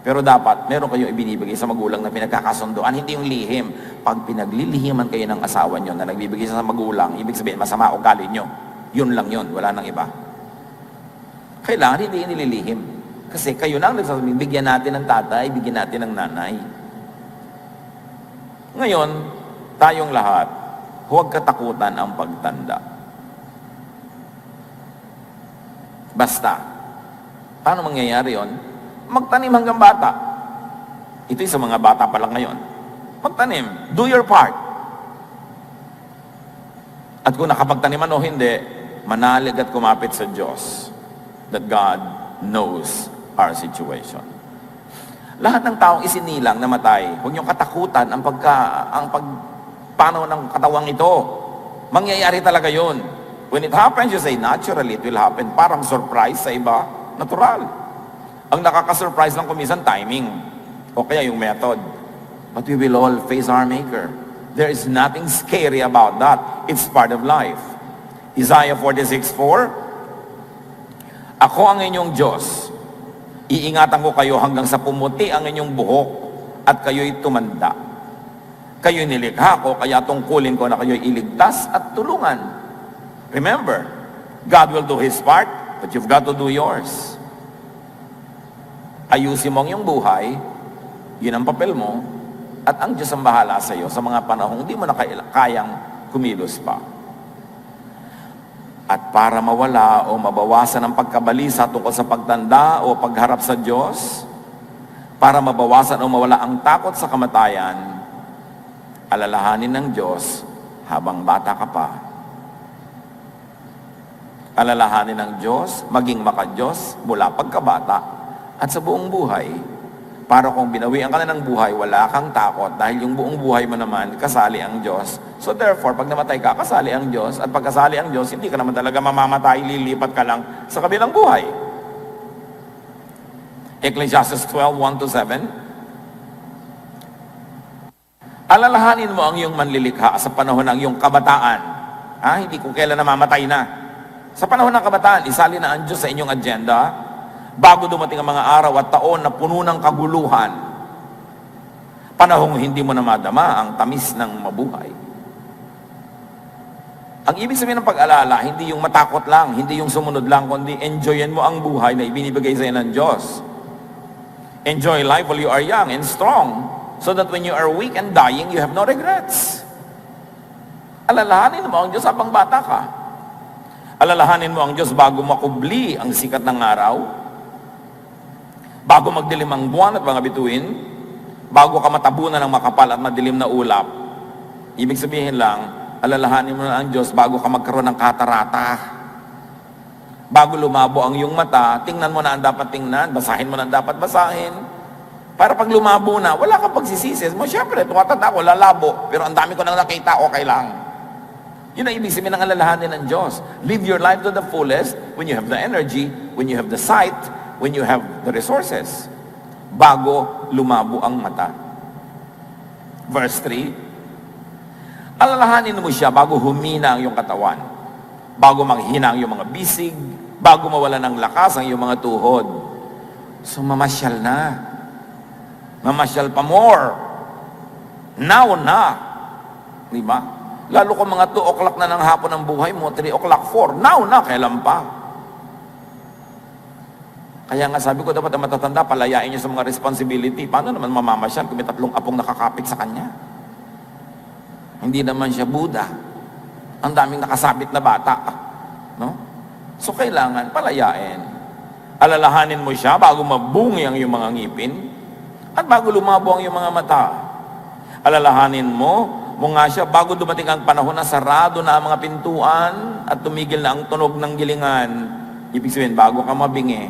Pero dapat, meron kayong ibinibigay sa magulang na pinagkakasunduan, hindi yung lihim. Pag pinaglilihiman kayo ng asawa nyo na nagbibigay sa magulang, ibig sabihin, masama ugali nyo. Yun lang yun, wala nang iba. Kailangan hindi nililihim. Kasi kayo na ang nagsasabing, bigyan natin ng tatay, bigyan natin ng nanay. Ngayon, tayong lahat, huwag katakutan ang pagtanda. Basta, paano mangyayari yon? Magtanim hanggang bata. Ito'y sa mga bata pa lang ngayon. Magtanim. Do your part. At kung nakapagtaniman o hindi, manalig at kumapit sa Diyos that God knows our situation. Lahat ng taong isinilang namatay, huwag niyong katakutan ang pagpanaw ng katawang ito. Mangyayari talaga yun. When it happens, you say, naturally, it will happen. Parang surprise sa iba, natural. Ang nakaka-surprise lang kumisan, timing. O kaya yung method. But we will all face our Maker. There is nothing scary about that. It's part of life. Isaiah 46:4, ako ang inyong Diyos. Iingatan ko kayo hanggang sa pumuti ang inyong buhok at kayo'y tumanda. Kayo'y nilikha ko, kaya tungkulin ko na kayo'y iligtas at tulungan. Remember, God will do His part, but you've got to do yours. Ayusin mo ang iyong buhay, yun ang papel mo, at ang Diyos ang bahala sa iyo sa mga panahong hindi mo na kayang kumilos pa. At para mawala o mabawasan ang pagkabalisa tungkol sa pagtanda o pagharap sa Diyos, para mabawasan o mawala ang takot sa kamatayan, alalahanin ng Diyos habang bata ka pa. Alalahanin ng Diyos, maging maka-Diyos mula pagkabata at sa buong buhay, para kung binawian ka na ng buhay, wala kang takot dahil yung buong buhay mo naman, kasali ang Diyos. So therefore, pag namatay ka, kasali ang Diyos. At pag kasali ang Diyos, hindi ka naman talaga mamamatay, lilipat ka lang sa kabilang buhay. Ecclesiastes 12:1-7. Alalahanin mo ang iyong manlilikha sa panahon ng iyong kabataan. Hindi kung kailan namamatay na. Sa panahon ng kabataan, isali na ang Diyos sa inyong agenda bago dumating ang mga araw at taon na puno ng kaguluhan. Panahong hindi mo na madama ang tamis ng mabuhay. Ang ibig sabihin ng pag-alala, hindi yung matakot lang, hindi yung sumunod lang, kundi enjoyin mo ang buhay na ibinibigay sa iyo ng Diyos. Enjoy life while you are young and strong, so that when you are weak and dying, you have no regrets. Alalahanin mo ang Diyos habang bata ka. Alalahanin mo ang Diyos bago makubli ang sikat ng araw, bago magdilim ang buwan at mga bituin, bago ka matabunan ng makapal at madilim na ulap. Ibig sabihin lang, alalahanin mo na ang Diyos bago ka magkaroon ng katarata. Bago lumabo ang iyong mata, tingnan mo na ang dapat tingnan, basahin mo na ang dapat basahin. Para pag lumabo na, wala kang pagsisisi mo. Siyempre, tumatanda ako, lalabo. Pero ang dami ko nang nakita, okay lang. Yun ang ibig sabihin ng alalahanin ng Diyos. Live your life to the fullest when you have the energy, when you have the sight, when you have the resources. Bago lumabo ang mata. Verse 3, alalahanin mo siya bago humina ang iyong katawan. Bago manghina ang iyong mga bisig. Bago mawala ng lakas ang iyong mga tuhod. So mamasyal na. Mamasyal pa more. Now na. Diba? Lalo kung mga 2 o'clock na ng hapon ang buhay mo, 3 o'clock, 4. Now na, kailan pa? Kaya nga sabi ko, dapat ang matatanda, palayain niyo sa mga responsibility. Paano naman mamamasyal kung may 3 apong nakakapit sa kanya? Hindi naman siya Buddha. Ang daming nakasabit na bata. No? So kailangan palayain. Alalahanin mo siya bago mabungi ang iyong mga ngipin at bago lumabo ang iyong mga mata. Alalahanin mo nga siya bago dumating ang panahon na sarado na ang mga pintuan at tumigil na ang tunog ng gilingan. Ibig sabihin, bago ka mabingi,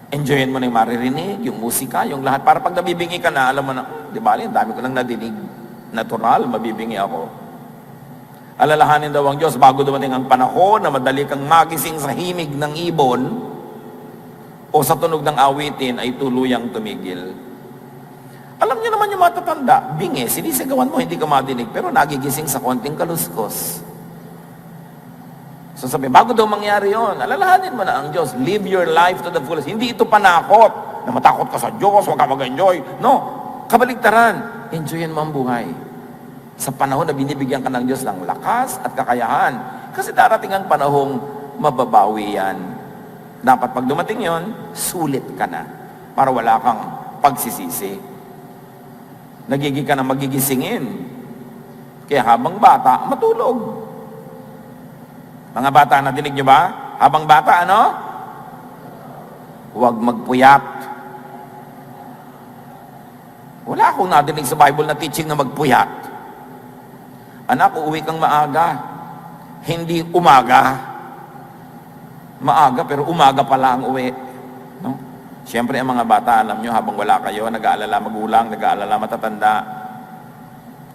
enjoyin mo na yung maririnig, yung musika, yung lahat. Para pag nabibingi ka na, alam mo na, di ba, ang dami ko lang nadinig. Natural, mabibingi ako. Alalahanin daw ang Diyos bago dumating ang panahon na madali kang magising sa himig ng ibon o sa tunog ng awitin ay tuluyang tumigil. Alam niyo naman yung matatanda, bingi, sinisigawan mo, hindi ka madinig, pero nagigising sa konting kaluskos. So sabi, bago daw mangyari yon, alalahanin mo na ang Diyos. Live your life to the fullest. Hindi ito panakot, na matakot ka sa Diyos, huwag ka mag-enjoy. No, kabaligtaran, enjoyin mo ang buhay. Sa panahon na binibigyan ka ng Diyos ng lakas at kakayahan. Kasi darating ang panahong mababawi yan. Dapat pag dumating yon, sulit ka na. Para wala kang pagsisisi. Nagiging ka na magigisingin. Kaya habang bata, matulog. Mga bata, nadinig nyo ba? Habang bata, ano? Huwag magpuyat. Wala akong nadinig sa Bible na teaching na magpuyat. Anak, uuwi kang maaga. Hindi umaga. Maaga, pero umaga pala ang uwi. No? Siyempre, ang mga bata, alam nyo, habang wala kayo, nag-aalala magulang, nag-aalala matatanda,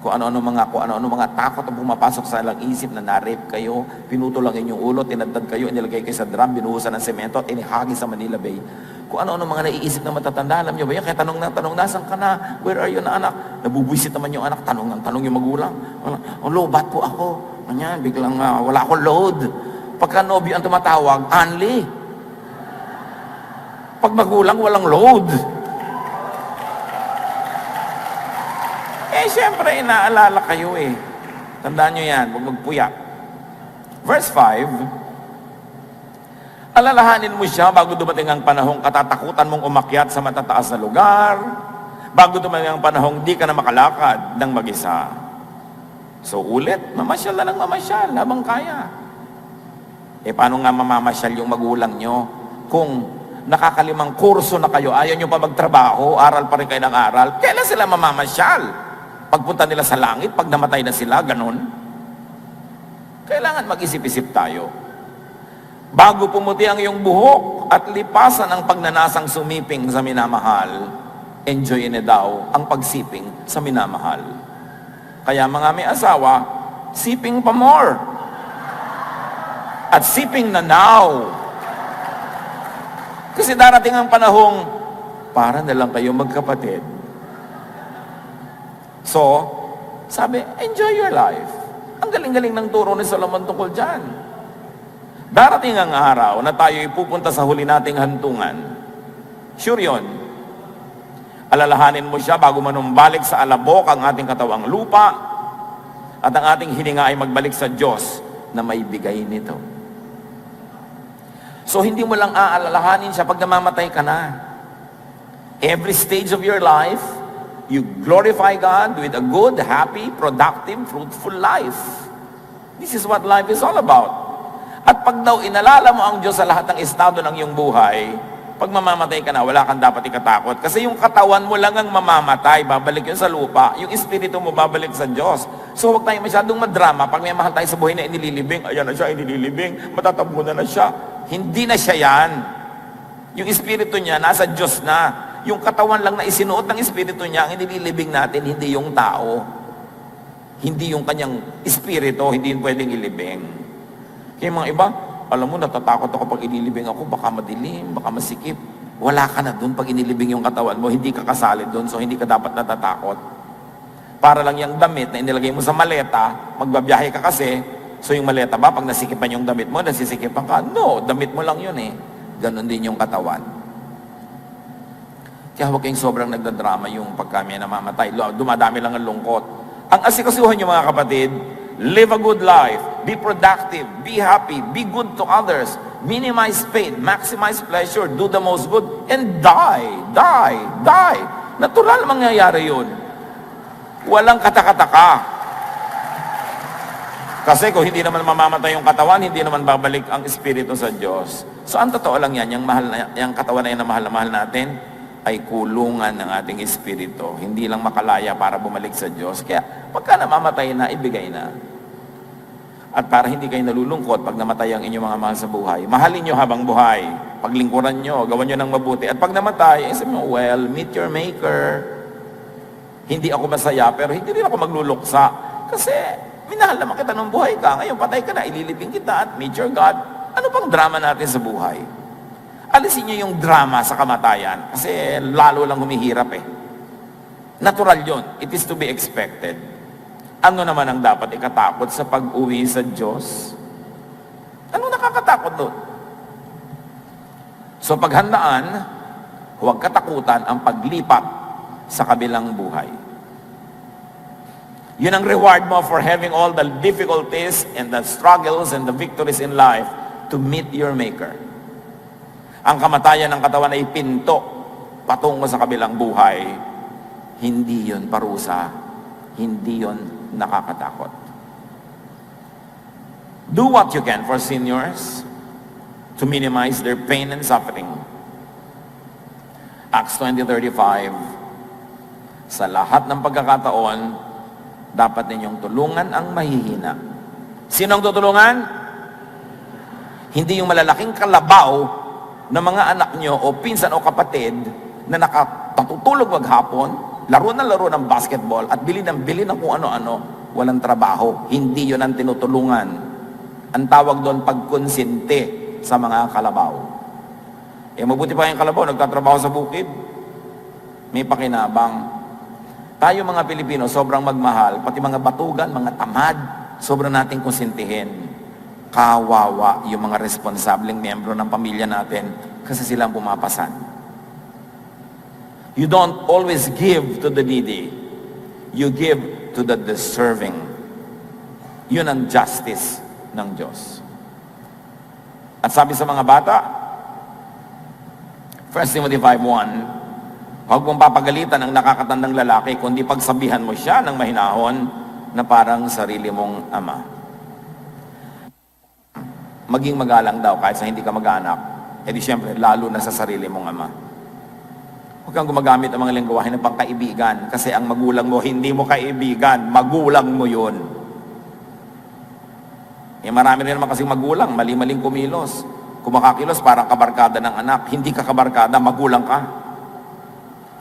kung ano-ano mga takot ang pumapasok sa ilang isip na na-rape kayo, pinuto lang inyong ulo, tinadtad kayo, inilagay kayo sa drum, binuhusan ng semento, at inihagi sa Manila Bay. Kung ano-ano mga naiisip na matatanda, alam nyo ba yan? Kaya tanong na, nasan ka na? Where are you na anak? Nabubwisit naman yung anak, tanong yung magulang. Lobat po ako. Ganyan, biglang wala akong load. Pagka nobyo ang tumatawag, Anli. Pag magulang, walang load. Siyempre, inaalala kayo eh. Tandaan nyo yan, huwag magpuya. Verse 5, alalahanin mo siya bago dumating ang panahong katatakutan mong umakyat sa matataas na lugar, bago dumating ang panahong di ka na makalakad ng mag-isa. So ulit, mamasyal na lang mamasyal habang kaya. Paano nga mamamasyal yung magulang nyo kung nakakalimang kurso na kayo, ayaw nyo pa magtrabaho, aral pa rin kayo ng aral, kailan sila mamamasyal? Pagpunta nila sa langit, pag namatay na sila, ganun. Kailangan mag-isip-isip tayo. Bago pumuti ang iyong buhok at lipasan ang pagnanasang sumiping sa minamahal, enjoy na daw ang pagsiping sa minamahal. Kaya mga may asawa, siping pa more. At siping na now. Kasi darating ang panahong, para na lang kayo magkapatid. So, sabi, enjoy your life. Ang galing-galing ng turo ni Solomon tungkol dyan. Darating ang araw na tayo ipupunta sa huli nating hantungan. Sure yun. Alalahanin mo siya bago manumbalik sa alabok ang ating katawang lupa at ang ating hininga ay magbalik sa Diyos na may bigay nito. So, hindi mo lang aalalahanin siya pag namamatay ka na. Every stage of your life, you glorify God with a good, happy, productive, fruitful life. This is what life is all about. At pag daw inalala mo ang Diyos sa lahat ng estado ng iyong buhay, pag mamamatay ka na, wala kang dapat ikatakot. Kasi yung katawan mo lang ang mamamatay, babalik yun sa lupa. Yung espiritu mo babalik sa Diyos. So huwag tayo masyadong madrama. Pag may mahal tayo sa buhay na inililibing, ayan na siya, inililibing, matatabunan na siya. Hindi na siya yan. Yung espiritu niya, nasa Diyos na. Yung katawan lang na isinuot ng espiritu niya, ang inililibing natin, hindi yung tao. Hindi yung kanyang espiritu, hindi yun pwedeng ilibing. Kaya mga iba, alam mo, natatakot ako pag inilibing ako, baka madilim, baka masikip. Wala ka na dun pag inilibing yung katawan mo, hindi ka kasali dun, so hindi ka dapat natatakot. Para lang yung damit na inilagay mo sa maleta, magbabiyahe ka kasi, so yung maleta ba, pag nasikipan yung damit mo, nasisikipan ka? No, damit mo lang yun eh. Ganon din yung katawan. Kaya huwag kayong sobrang nagdadrama yung pag kami namamatay. Dumadami lang ang lungkot. Ang asikasuhan nyo mga kapatid, live a good life, be productive, be happy, be good to others, minimize pain, maximize pleasure, do the most good, and die. Natural mangyayari yun. Walang katakataka. Kasi kung hindi naman mamamatay yung katawan, hindi naman babalik ang espiritu sa Diyos. So ang totoo lang yan, yung katawan na yan na mahal natin, ay kulungan ng ating espiritu. Hindi lang makalaya para bumalik sa Diyos. Kaya pagka namamatay na, ibigay na. At para hindi kayo nalulungkot pag namatay ang inyong mga mahal sa buhay, mahalin nyo habang buhay. Paglingkuran nyo, gawan nyo ng mabuti. At pag namatay, sabi mo, well, meet your maker. Hindi ako masaya, pero hindi rin ako magluluksa. Kasi minahal naman kita nung buhay ka. Ngayon, patay ka na, ililibing kita at meet your God. Ano pang drama natin sa buhay? Alisin nyo yung drama sa kamatayan kasi lalo lang humihirap eh. Natural yun. It is to be expected. Ano naman ang dapat ikatakot sa pag-uwi sa Diyos? Ano nakakatakot doon? So paghandaan, huwag katakutan ang paglipat sa kabilang buhay. Yun ang reward mo for having all the difficulties and the struggles and the victories in life to meet your Maker. Ang kamatayan ng katawan ay pinto patungo sa kabilang buhay. Hindi yun parusa. Hindi yun nakakatakot. Do what you can for seniors to minimize their pain and suffering. Acts 20:35. Sa lahat ng pagkakataon, dapat ninyong tulungan ang mahihina. Sino ang tutulungan? Hindi yung malalaking kalabaw na mga anak nyo o pinsan o kapatid na nakatutulog maghapon, laro ng basketball at bili ng kung ano-ano, walang trabaho. Hindi yun ang tinutulungan. Ang tawag doon pagkonsinte sa mga kalabaw. Mabuti pa yung kalabaw, nagtatrabaho sa bukid. May pakinabang. Tayo mga Pilipino, sobrang magmahal, pati mga batugan, mga tamad, sobrang nating konsintihin. Kawawa yung mga responsableng miyembro ng pamilya natin kasi silang pumapasan. You don't always give to the needy. You give to the deserving. Yun ang justice ng Diyos. At sabi sa mga bata, 1 Timothy 5:1, huwag mong papagalitan ang nakakatandang lalaki, kundi pagsabihan mo siya ng mahinahon na parang sarili mong ama. Maging magalang daw kahit sa hindi ka mag-anak. E di syempre, lalo na sa sarili mong ama. Huwag kang gumagamit ng mga lengguwahe ng pangkaibigan kasi ang magulang mo, hindi mo kaibigan, magulang mo yun. Marami rin naman kasing magulang, mali-maling kumilos. Kumakakilos, parang kabarkada ng anak. Hindi ka kabarkada, magulang ka.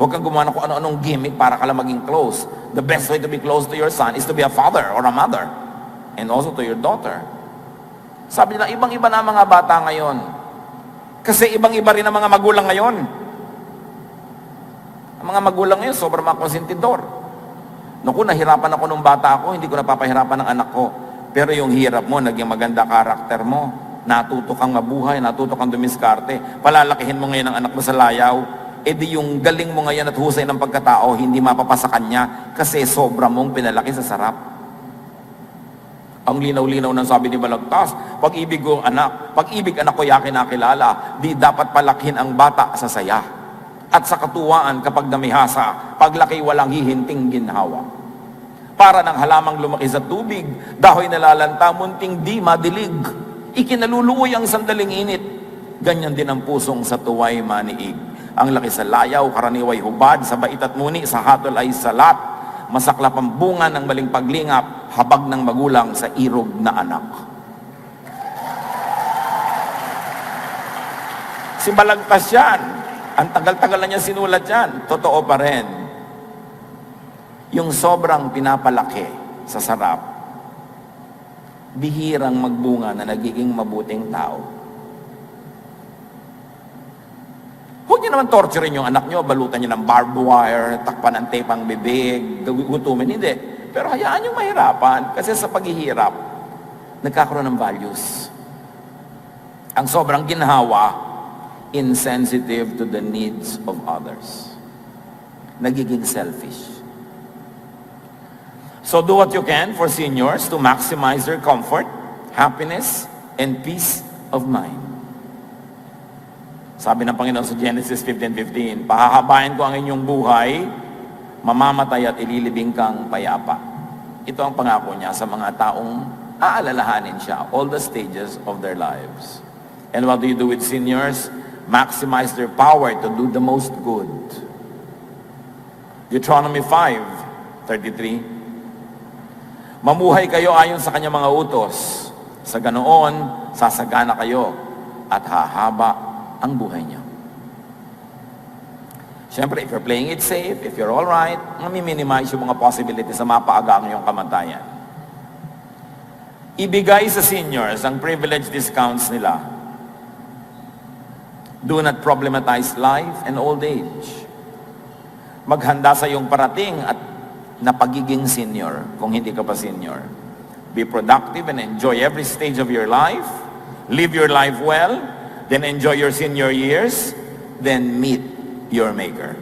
Huwag kang gumawa ng kung ano-anong gimmick para ka lang maging close. The best way to be close to your son is to be a father or a mother. And also to your daughter. Sabi nila, ibang-iba na ang mga bata ngayon. Kasi ibang-iba rin ang mga magulang ngayon. Ang mga magulang ngayon, sobrang mga konsentidor. Naku, nahirapan ako nung bata ako, hindi ko napapahirapan ng anak ko. Pero yung hirap mo, naging maganda karakter mo. Natuto kang mabuhay, natuto kang dumiskarte. Palalakihin mo ngayon ang anak mo sa layaw. E di yung galing mo ngayon at husay ng pagkatao, hindi mapapasa kanya kasi sobra mong pinalaki sa sarap. Ang linaw-linaw ng sabi ni Balagtas, pag-ibig ko anak, pag-ibig anak ko yakin nakilala, di dapat palakihin ang bata sa saya. At sa katuwaan kapag namihasa, paglaki walang hihinting ginhawa. Para ng halamang lumaki sa tubig, dahoy nalalanta, munting di madilig. Ikinaluluoy ang sandaling init. Ganyan din ang pusong sa tuway maniig. Ang laki sa layaw, karaniway hubad, sa bait at muni, sa hatol ay salat. Masaklap ang bunga ng maling paglingap, habag ng magulang sa irog na anak. Si Balagtas yan. Ang tagal-tagal na niya sinulat yan. Totoo pa rin. Yung sobrang pinapalaki sa sarap, bihirang magbunga na nagiging mabuting tao. Huwag niyo naman torturein yung anak niyo, balutan niyo ng barbed wire, takpan ng tape ang bibig, gutumin, hindi. Pero hayaan yung mahirapan, kasi sa paghihirap, nagkakaroon ng values. Ang sobrang ginhawa, insensitive to the needs of others. Nagiging selfish. So do what you can for seniors to maximize their comfort, happiness, and peace of mind. Sabi ng Panginoon sa Genesis 15:15, pahahabain ko ang inyong buhay, mamamatay at ililibing kang payapa. Ito ang pangako niya sa mga taong aalalahanin siya, all the stages of their lives. And what do you do with seniors? Maximize their power to do the most good. Deuteronomy 5:33, mamuhay kayo ayon sa kanyang mga utos. Sa ganoon, sasagana kayo at hahaba ang buhay niyo. Siyempre, if you're playing it safe, if you're all right, mami-minimize yung mga possibilities na mapaaga ang iyong kamatayan. Ibigay sa seniors ang privilege discounts nila. Do not problematize life and old age. Maghanda sa iyong parating at na pagiging senior, kung hindi ka pa senior. Be productive and enjoy every stage of your life. Live your life well. Then enjoy your senior years. Then meet your Maker.